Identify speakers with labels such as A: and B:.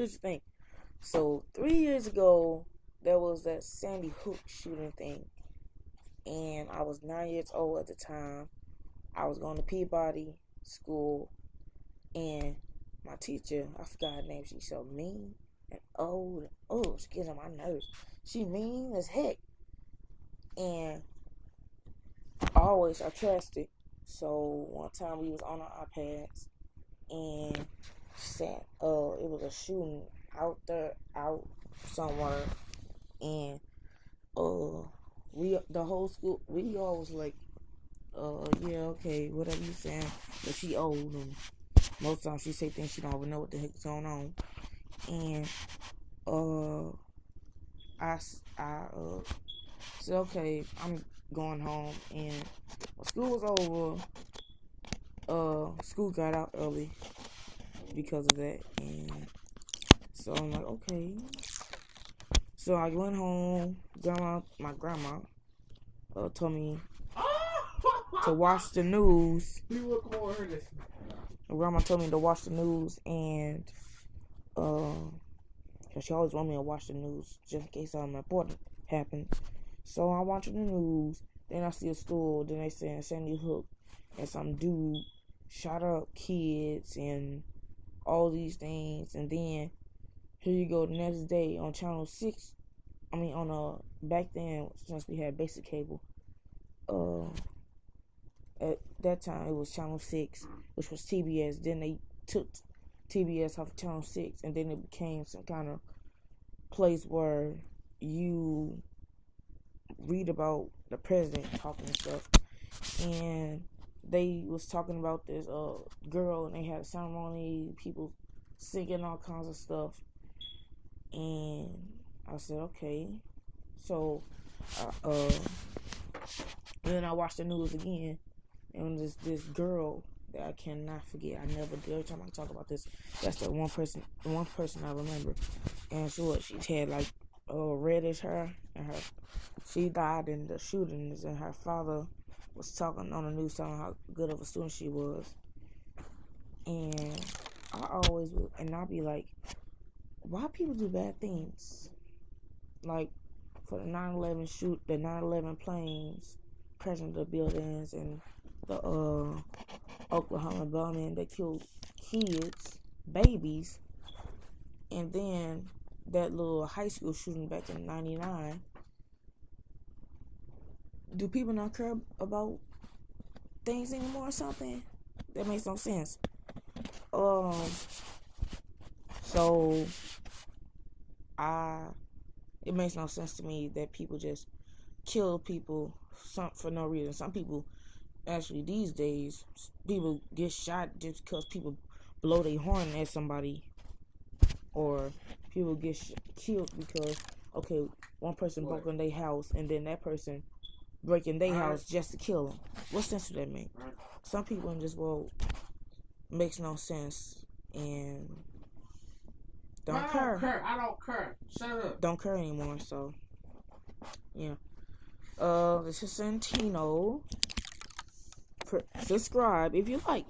A: here's the thing. So 3 years ago, there was that Sandy Hook shooting thing, and I was 9 years old at the time. I was going to Peabody School, and my teacher, I forgot her name. She's so mean and old. Oh, she gets on my nerves. She mean as heck, and always sarcastic. So one time we was on our iPads, and she said, it was a shooting out somewhere, and the whole school, we all was like, yeah, okay, whatever you saying, but she old, and most times she say things she don't even know what the heck's going on, and I said, okay, I'm going home, and when school was over, school got out early because of that, and so I'm like, okay. So I went home. My grandma told me to watch the news. My grandma told me to watch the news, and cause she always wanted me to watch the news just in case something important happened. So I'm watching the news. Then I see a stool. Then they saying Sandy Hook and some dude shot up kids and all these things. And then here you go the next day on Channel 6. I mean, back then, since we had basic cable, at that time it was Channel 6, which was TBS. Then they took TBS off of Channel 6, and then it became some kind of place where you read about the president talking and stuff. And they was talking about this girl, and they had a ceremony, people singing all kinds of stuff. And I said, okay. So, then I watched the news again, and this girl that I cannot forget. I never do. Every time I talk about this, that's the one person I remember. And she had like reddish hair, and she died in the shootings, and her father was talking on the news, telling how good of a student she was. And I'll be like, why people do bad things? Like, for the 9/11 the 9/11 planes crashing into the buildings, and the Oklahoma bombing that killed kids, babies, and then that little high school shooting back in '99. Do people not care about things anymore or something? That makes no sense. So it makes no sense to me that people just kill people for no reason. Some people, actually these days, people get shot just because people blow their horn at somebody, or people get killed because, okay, one person broke in their house, and then that person breaking their house just to kill them. What sense do that make? Some people in this world makes no sense, and don't care.
B: I don't care. Shut up.
A: Don't care anymore. So yeah. This is Santino. Subscribe if you like.